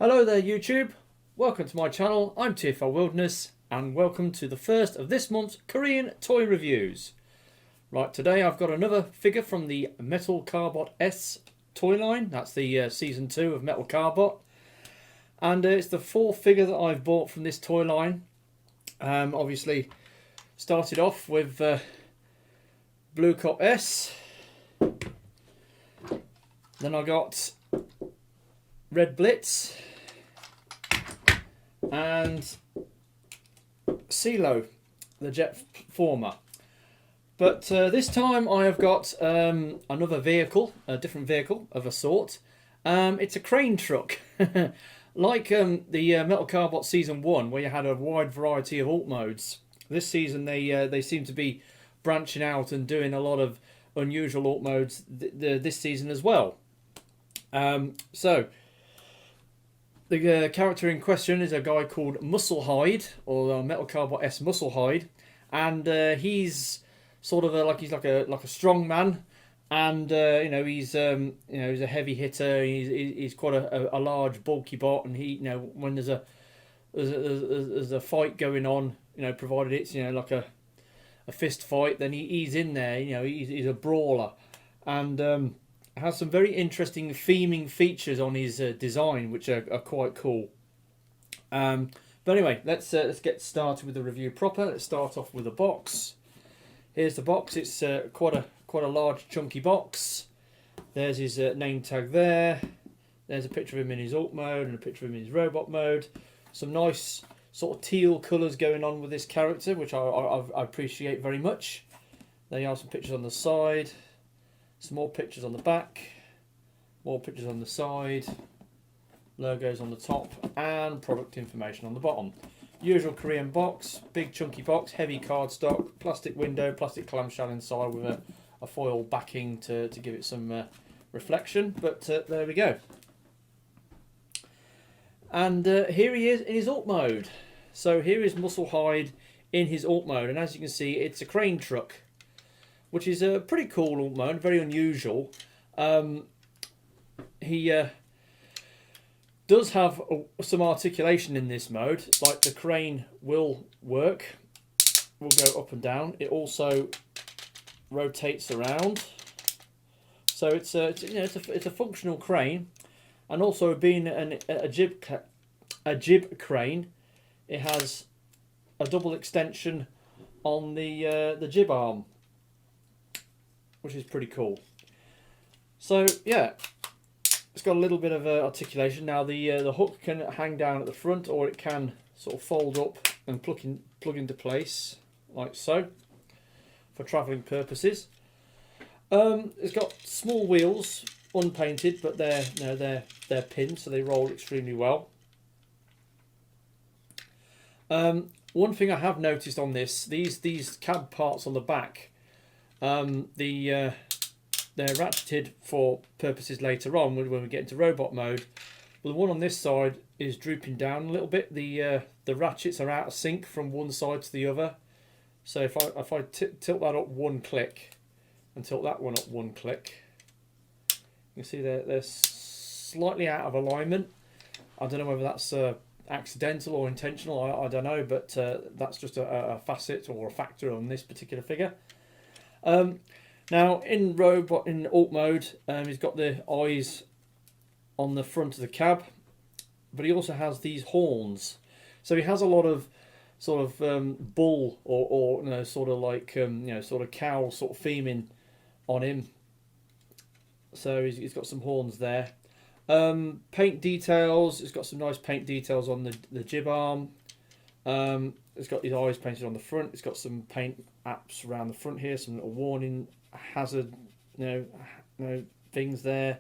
Hello there YouTube, welcome to my channel. I'm TFL Wilderness and welcome to the first of this month's Korean toy reviews. Right, today I've got another figure from the Metal Cardbot S toy line. That's the season 2 of Metal Cardbot, and it's the fourth figure that I've bought from this toy line. Obviously started off with Blue Cop S, then I got Red Blitz and CeeLo, the jet former. But this time I have got another vehicle, a different vehicle of a sort. It's a crane truck. Like the Metal Cardbot Season 1, where you had a wide variety of alt modes. This season they seem to be branching out and doing a lot of unusual alt modes this season as well. So the character in question is a guy called Muscle Hyde, or Metal Cardbot S Muscle Hyde, and he's sort of like a strong man, and he's a heavy hitter. He's quite a large, bulky bot, and he when there's a fight going on, provided it's like a fist fight, then he's in there. He's a brawler, and has some very interesting theming features on his design, which are quite cool. But anyway, let's get started with the review proper. Let's start off with the box. Here's the box. It's quite a large, chunky box. There's his name tag there. There's a picture of him in his alt mode and a picture of him in his robot mode. Some nice sort of teal colours going on with this character, which I appreciate very much. There you are, some pictures on the side. Some more pictures on the back, more pictures on the side, logos on the top, and product information on the bottom. Usual Korean box, big chunky box, heavy cardstock, plastic window, plastic clamshell inside with a foil backing to give it some reflection, but there we go. And here he is in his alt mode. So here is Muscle Hyde in his alt mode, and as you can see, it's a crane truck, which is a pretty cool alt mode, very unusual. He does have some articulation in this mode, like the crane will work, will go up and down. It also rotates around, so it's a functional crane, and also being a jib crane, it has a double extension on the jib arm, which is pretty cool. So yeah, it's got a little bit of articulation. Now the hook can hang down at the front, or it can sort of fold up and plug into place like so for travelling purposes. It's got small wheels, unpainted, but they're pinned, so they roll extremely well. One thing I have noticed on these cab parts on the back, they're ratcheted for purposes later on when we get into robot mode. But the one on this side is drooping down a little bit. The ratchets are out of sync from one side to the other. So if I tilt that up one click and tilt that one up one click, you can see they're slightly out of alignment. I don't know whether that's accidental or intentional. I don't know, but that's just a facet or a factor on this particular figure. Now in alt mode, he's got the eyes on the front of the cab, but he also has these horns. So he has a lot of sort of bull or sort of like sort of cow sort of theming on him. So he's got some horns there. Paint details. It's got some nice paint details on the jib arm. It's got his eyes painted on the front. It's got some paint apps around the front here, some little warning hazard, things there,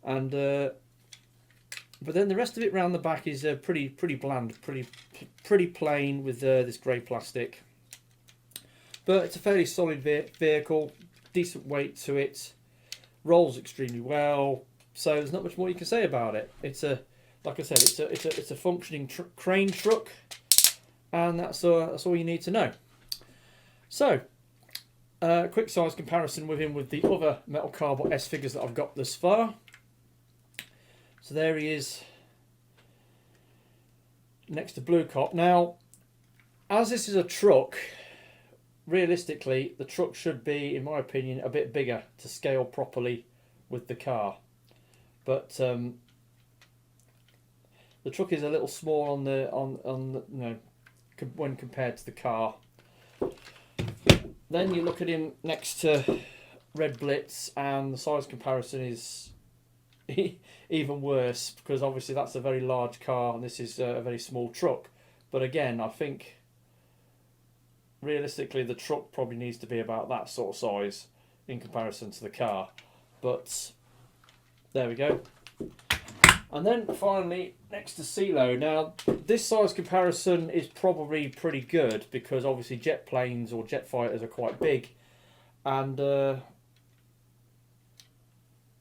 and but then the rest of it around the back is pretty bland, pretty plain with this grey plastic. But it's a fairly solid vehicle, decent weight to it, rolls extremely well. So there's not much more you can say about it. It's like I said, it's a functioning crane truck, and that's all you need to know. So, quick size comparison with him with the other Metal Cardbot S figures that I've got thus far. So there he is next to Blue Cop. Now, as this is a truck, realistically, the truck should be, in my opinion, a bit bigger to scale properly with the car. But the truck is a little small on the when compared to the car. Then you look at him next to Red Blitz, and the size comparison is even worse, because obviously that's a very large car and this is a very small truck. But again, I think realistically the truck probably needs to be about that sort of size in comparison to the car. But there we go. And then finally, next to CeeLo. Now, this size comparison is probably pretty good, because obviously jet planes or jet fighters are quite big. And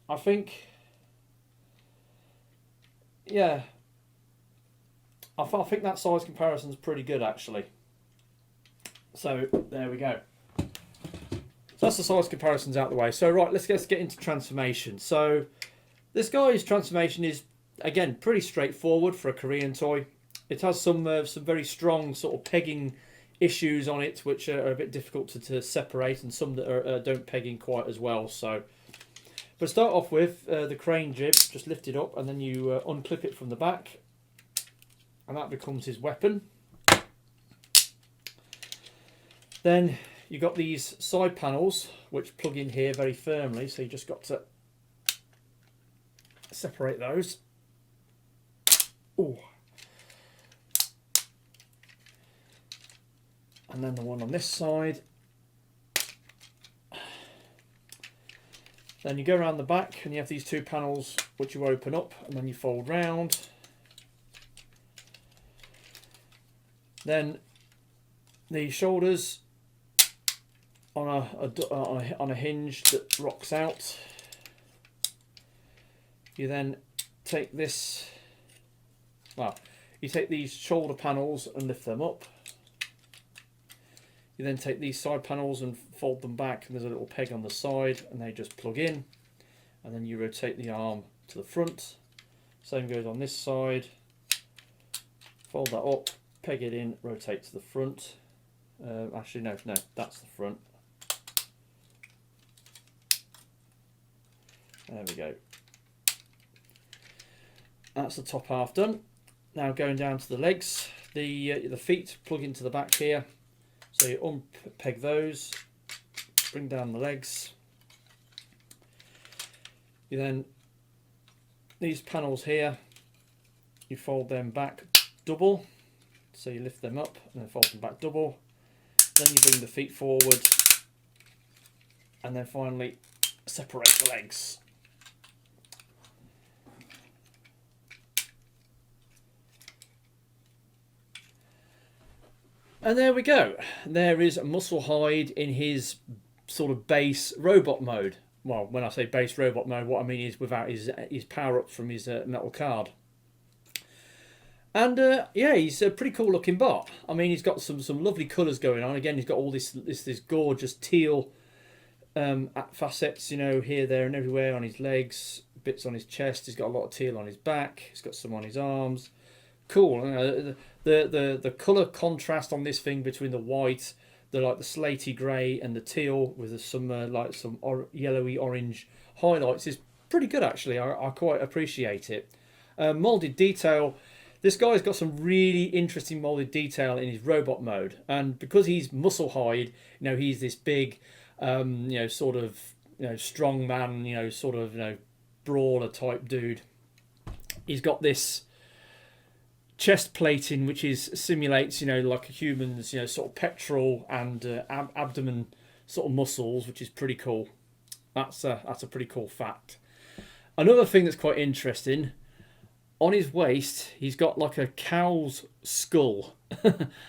I think, yeah, I think that size comparison is pretty good, actually. So, there we go. So that's the size comparisons out the way. So, right, let's get into transformation. So, this guy's transformation is, again, pretty straightforward for a Korean toy. It has some very strong sort of pegging issues on it, which are a bit difficult to separate, and some that don't peg in quite as well. So, but start off with the crane jib, just lift it up, and then you unclip it from the back, and that becomes his weapon. Then you've got these side panels which plug in here very firmly, so you just got to separate those. Ooh. And then the one on this side. Then you go around the back and you have these two panels which you open up, and then you fold round. Then the shoulders on a hinge that rocks out. You then take this, well, you take these shoulder panels and lift them up. You then take these side panels and fold them back, and there's a little peg on the side, and they just plug in. And then you rotate the arm to the front. Same goes on this side. Fold that up, peg it in, rotate to the front. Actually, no, that's the front. There we go. That's the top half done. Now going down to the legs, the feet plug into the back here. So you unpeg those, bring down the legs. You then, these panels here, you fold them back double. So you lift them up and then fold them back double. Then you bring the feet forward, and then finally separate the legs. And there we go. There is Muscle Hyde in his sort of base robot mode. Well, when I say base robot mode, what I mean is without his power-ups from his metal card. And yeah, he's a pretty cool looking bot. I mean, he's got some lovely colours going on. Again, he's got all this gorgeous teal facets, you know, here, there, and everywhere on his legs, bits on his chest. He's got a lot of teal on his back. He's got some on his arms. Cool. The colour contrast on this thing between the white, the slaty grey, and the teal with some yellowy orange highlights is pretty good, actually. I quite appreciate it. Moulded detail. This guy's got some really interesting moulded detail in his robot mode, and because he's Muscle Hyde, you know, he's this big, you know, sort of, you know, strong man, you know, sort of, you know, brawler type dude. He's got this chest plating which simulates, you know, like a human's, you know, sort of pectoral and abdomen sort of muscles, which is pretty cool. That's a pretty cool fact. Another thing that's quite interesting, on his waist he's got like a cow's skull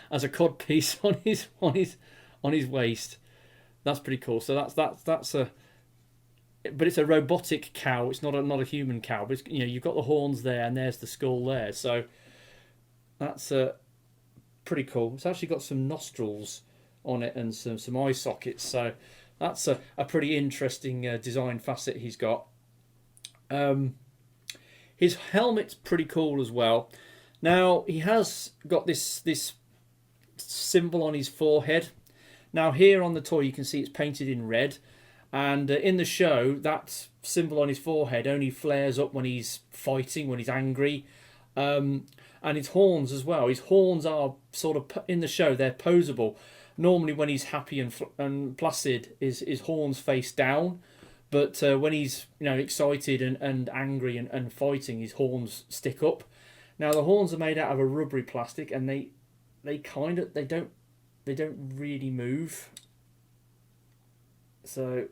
as a codpiece on his waist. That's pretty cool. So that's a, but it's a robotic cow. It's not a human cow. But it's, you know, you've got the horns there, and there's the skull there. So that's pretty cool. It's actually got some nostrils on it and some eye sockets. So that's a pretty interesting design facet he's got. His helmet's pretty cool as well. Now he has got this symbol on his forehead. Now here on the toy you can see it's painted in red, and in the show that symbol on his forehead only flares up when he's fighting, when he's angry. And his horns as well. His horns are sort of, in the show, they're posable. Normally when he's happy and placid, his horns face down. But when he's excited and angry and fighting, his horns stick up. Now the horns are made out of a rubbery plastic, and they don't really move. So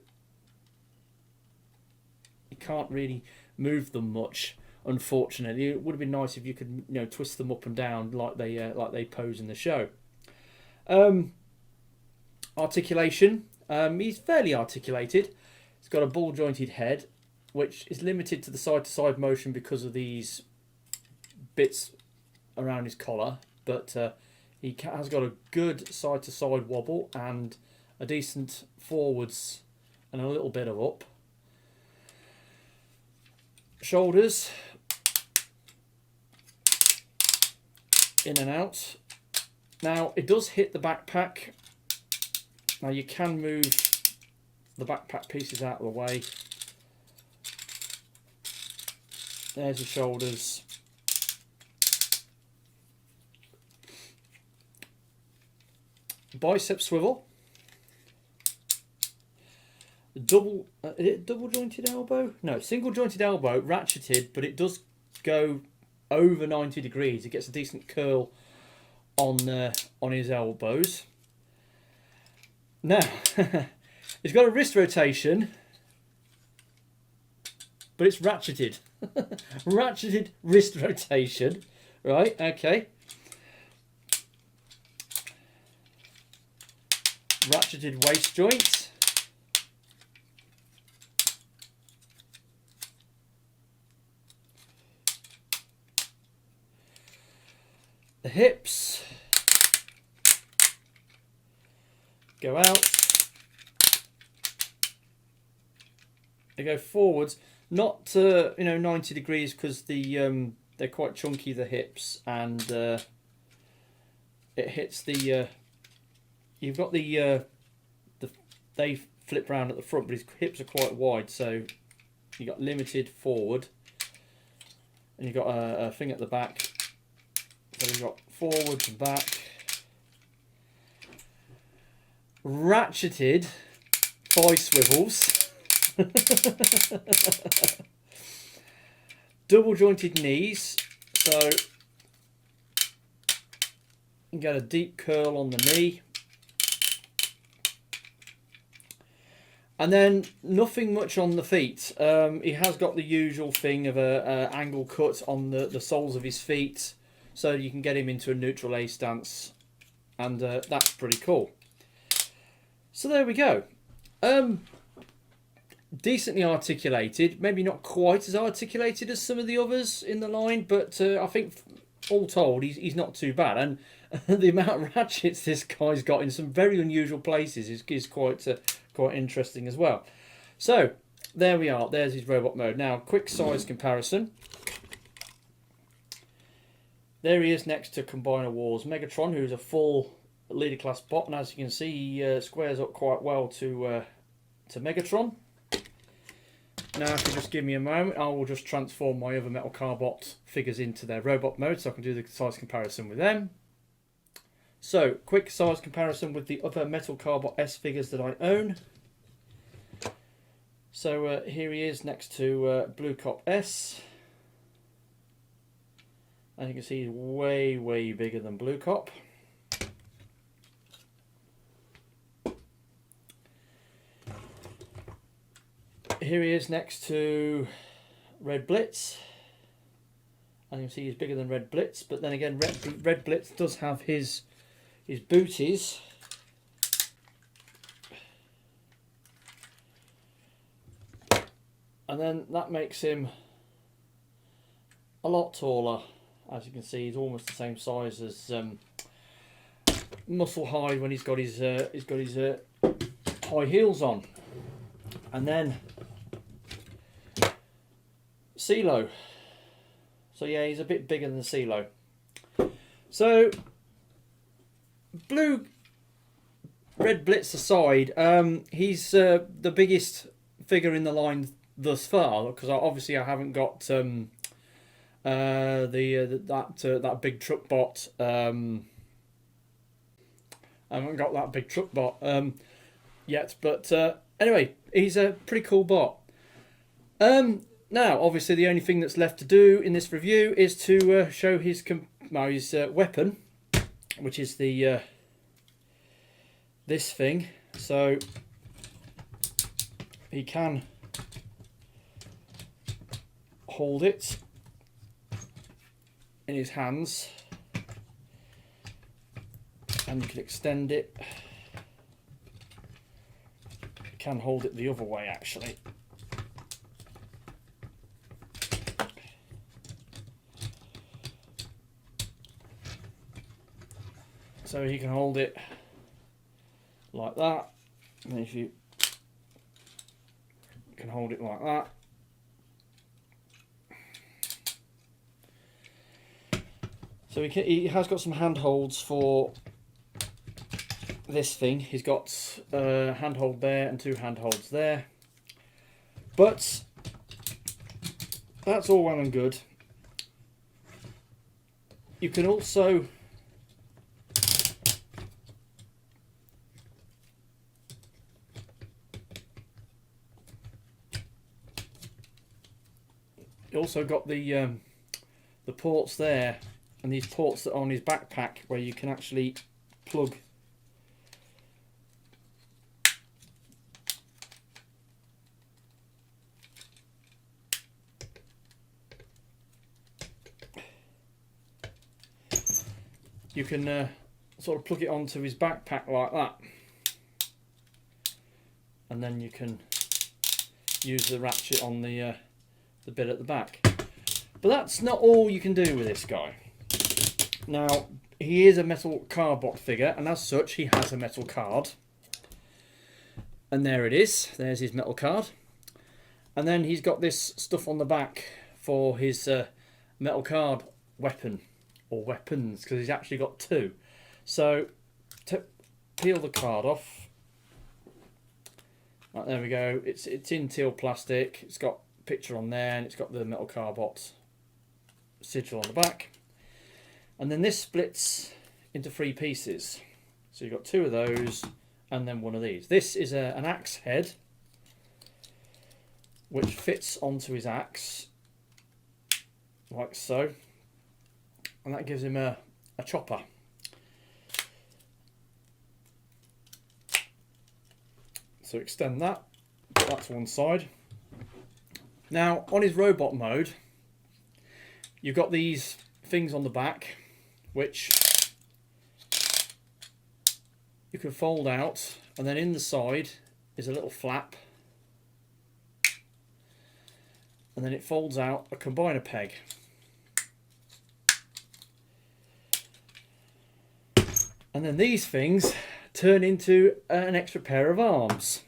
you can't really move them much. Unfortunately, it would have been nice if you could twist them up and down like they pose in the show. Articulation. He's fairly articulated. He's got a ball jointed head, which is limited to the side to side motion because of these bits around his collar, but he has got a good side to side wobble and a decent forwards and a little bit of up. Shoulders, in and out. Now it does hit the backpack. Now you can move the backpack pieces out of the way. There's the shoulders. Bicep swivel. Double jointed elbow? No, single jointed elbow, ratcheted, but it does go over 90 degrees. It gets a decent curl on his elbows. Now, it's got a wrist rotation, but it's ratcheted. Ratcheted wrist rotation. Right, okay. Ratcheted waist joint. The hips go out. They go forwards, not 90 degrees because they're quite chunky, the hips, and it hits the. You've got the they flip round at the front, but his hips are quite wide, so you got limited forward, and you've got a thing at the back. So we've got forwards and back. Ratcheted thigh swivels. Double jointed knees. So you get a deep curl on the knee. And then nothing much on the feet. He has got the usual thing of a angle cut on the soles of his feet, so you can get him into a neutral A stance, and that's pretty cool. So there we go. Decently articulated, maybe not quite as articulated as some of the others in the line, but I think all told he's not too bad. And the amount of ratchets this guy's got in some very unusual places is quite interesting as well. So there we are. There's his robot mode. Now, quick size comparison. There he is next to Combiner Wars Megatron, who's a full leader class bot, and as you can see, he squares up quite well to Megatron. Now, if you just give me a moment, I will just transform my other Metal Carbot figures into their robot mode, so I can do the size comparison with them. So, quick size comparison with the other Metal Carbot S figures that I own. So here he is next to Blue Cop S. And you can see he's way, way bigger than Blue Cop. Here he is next to Red Blitz. And you can see he's bigger than Red Blitz. But then again, Red Blitz does have his booties. And then that makes him a lot taller. As you can see, he's almost the same size as Muscle Hyde when he's got his high heels on. And then CeeLo. So yeah, he's a bit bigger than CeeLo. So, blue Red Blitz aside, he's the biggest figure in the line thus far, because obviously I haven't got that big truck bot. I haven't got that big truck bot yet, but anyway, he's a pretty cool bot. Now, obviously, the only thing that's left to do in this review is to show his weapon, which is the this thing. So he can hold it in his hands, and you can extend it. You can hold it the other way, actually. So you can hold it like that, and if you can hold it like that. So he has got some handholds for this thing. He's got a handhold there and two handholds there. But that's all well and good. You can also got the ports there, and these ports that are on his backpack where you can actually plug sort of plug it onto his backpack like that, and then you can use the ratchet on the bit at the back. But that's not all you can do with this guy. Now, he is a metal Cardbot figure, and as such he has a metal card, and there it is. There's his metal card, and then he's got this stuff on the back for his metal card weapon, or weapons, because he's actually got two. So to peel the card off, right, there we go. It's in teal plastic. It's got a picture on there, and it's got the metal Cardbot sigil on the back. And then this splits into 3 pieces. So you've got 2 of those, and then 1 of these. This is an axe head, which fits onto his axe, like so. And that gives him a chopper. So extend that, put that to one side. Now, on his robot mode, you've got these things on the back, which you can fold out, and then in the side is a little flap, and then it folds out a combiner peg. And then these things turn into an extra pair of arms.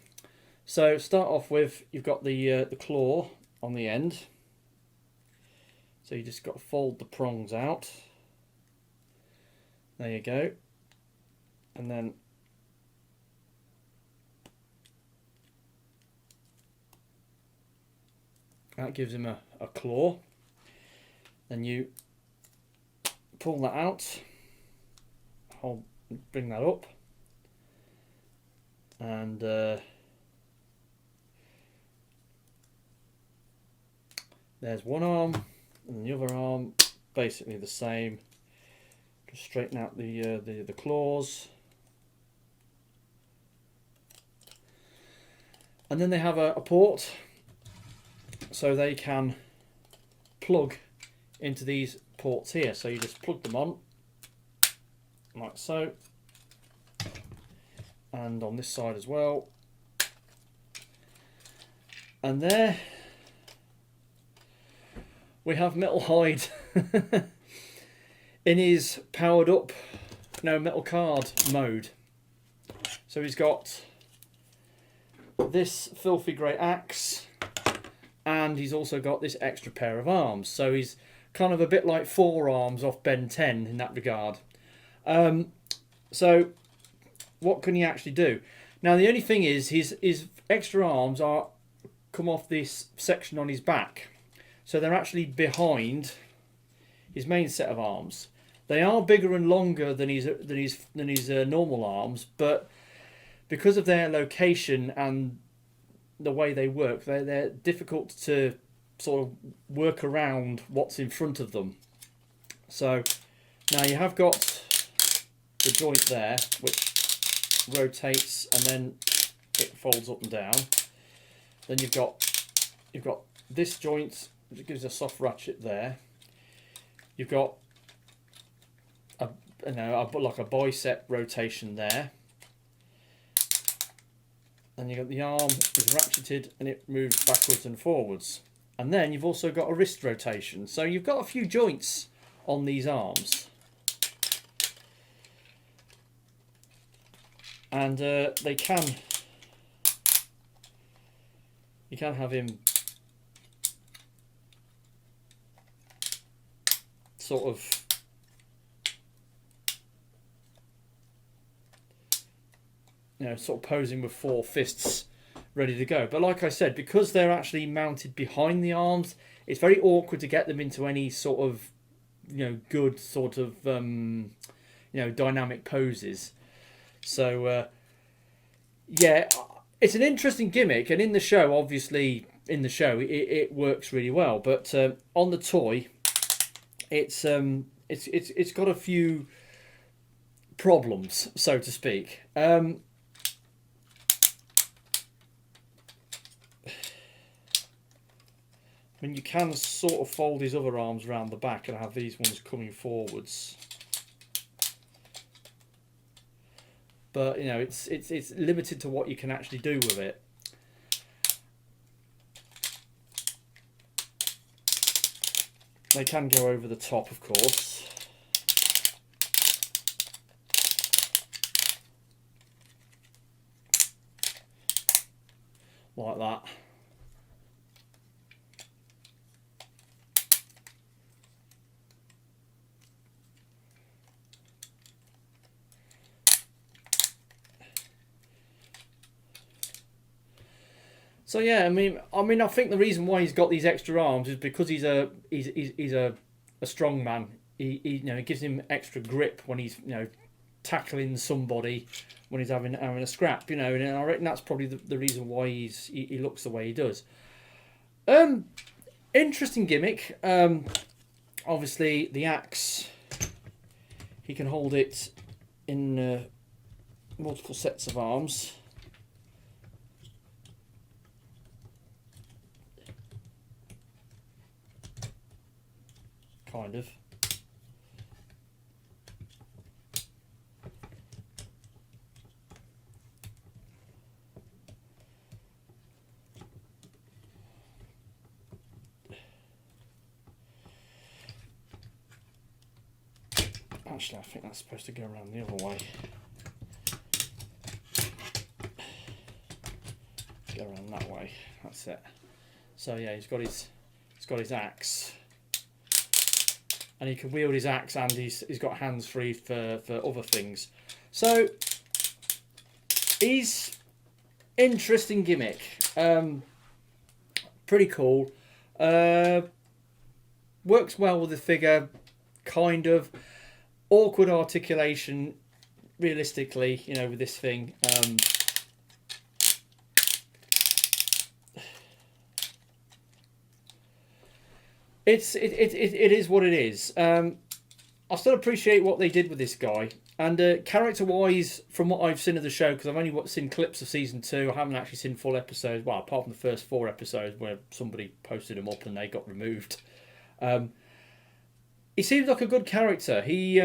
So start off with, you've got the claw on the end. So you just got to fold the prongs out. There you go. And then that gives him a claw. Then you pull that out. Bring that up, and there's one arm, and the other arm basically the same. Just straighten out the claws, and then they have a port, so they can plug into these ports here. So you just plug them on, like so, and on this side as well, and there we have Metal Hyde in his powered up metal card mode. So he's got this filthy grey axe, and he's also got this extra pair of arms. So he's kind of a bit like Forearms off Ben 10 in that regard. So what can he actually do? Now the only thing is his extra arms come off this section on his back, so they're actually behind his main set of arms. They are bigger and longer than his normal arms, but because of their location and the way they work, they're difficult to sort of work around what's in front of them. So now you have got the joint there, which rotates and then it folds up and down. Then you've got this joint, which gives a soft ratchet there. You've got like a bicep rotation there. And you've got the arm is ratcheted and it moves backwards and forwards. And then you've also got a wrist rotation. So you've got a few joints on these arms. And you can have him sort of sort of posing with 4 fists ready to go. But like I said, because they're actually mounted behind the arms, it's very awkward to get them into any sort of good sort of dynamic poses. So yeah, it's an interesting gimmick, and in the show, obviously it works really well. But on the toy, it's got a few problems, so to speak. I mean, you can sort of fold his other arms around the back and have these ones coming forwards. But it's limited to what you can actually do with it. They can go over the top, of course. Like that. So yeah, I mean, I think the reason why he's got these extra arms is because he's a strong man. He it gives him extra grip when he's tackling somebody when he's having a scrap. And I reckon that's probably the reason why he looks the way he does. Interesting gimmick. Obviously the axe, he can hold it in multiple sets of arms. Kind of. Actually, I think that's supposed to go around the other way. Go around that way. That's it. So yeah, he's got his axe. And he can wield his axe, and he's got hands free for other things. So he's interesting gimmick. Pretty cool. Works well with the figure, kind of. Awkward articulation, realistically, with this thing. It is what it is. I still appreciate what they did with this guy, and character-wise, from what I've seen of the show, because I've only seen clips of season 2, I haven't actually seen full episodes. Well, apart from the first 4 episodes where somebody posted them up and they got removed. He seems like a good character. He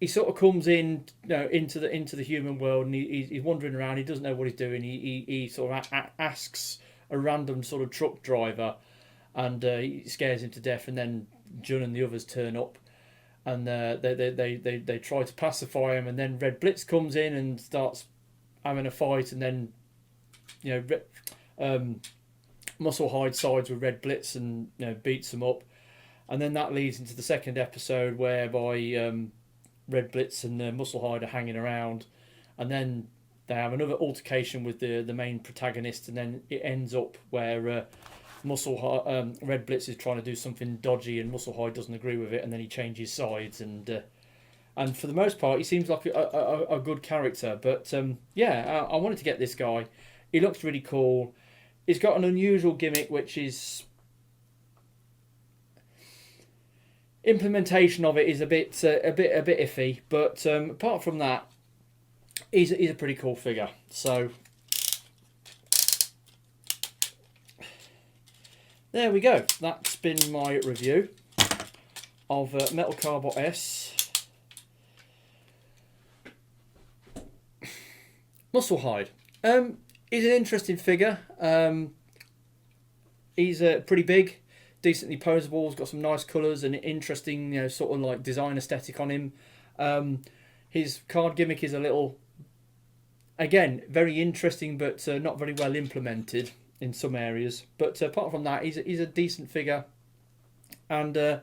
sort of comes in, into the human world, and he's wandering around. He doesn't know what he's doing. He sort of asks a random sort of truck driver. And he scares him to death, and then Jun and the others turn up, and they try to pacify him, and then Red Blitz comes in and starts having a fight, and then Muscle Hyde sides with Red Blitz and beats him up, and then that leads into the second episode whereby Red Blitz and Muscle Hyde are hanging around, and then they have another altercation with the main protagonist, and then it ends up where Red Blitz is trying to do something dodgy, and Muscle Hyde doesn't agree with it, and then he changes sides, and for the most part, he seems like a good character. But yeah, I wanted to get this guy. He looks really cool. He's got an unusual gimmick, which is implementation of it is a bit iffy. But apart from that, he's a pretty cool figure. So there we go. That's been my review of Metal Cardbot S. Muscle Hyde. He's an interesting figure. He's pretty big, decently posable. He's got some nice colours and interesting, sort of like design aesthetic on him. His card gimmick is a little, again, very interesting, but not very well implemented in some areas. But apart from that, he's a decent figure. And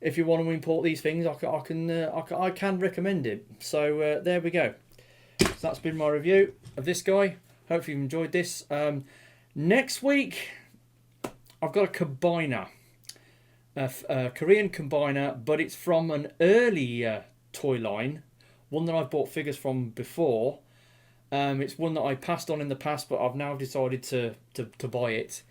if you want to import these things, I can recommend it. So there we go. So that's been my review of this guy. Hopefully you've enjoyed this. Next week, I've got a combiner, a Korean combiner, but it's from an early toy line, one that I've bought figures from before. It's one that I passed on in the past, but I've now decided to buy it.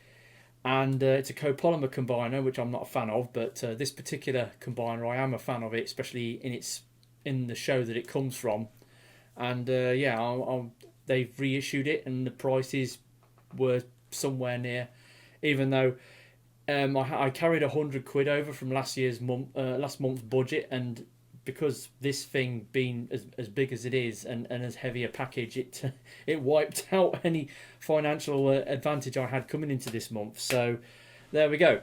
And it's a copolymer combiner, which I'm not a fan of, but this particular combiner, I am a fan of it, especially in the show that it comes from. And yeah, they've reissued it, and the prices were somewhere near. Even though I carried £100 over from last month's budget, and because this thing being as big as it is and as heavy a package, it wiped out any financial advantage I had coming into this month. So there we go.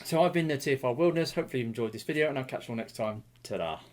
So I've been the TFR Wilderness. Hopefully you enjoyed this video, and I'll catch you all next time. Ta-da.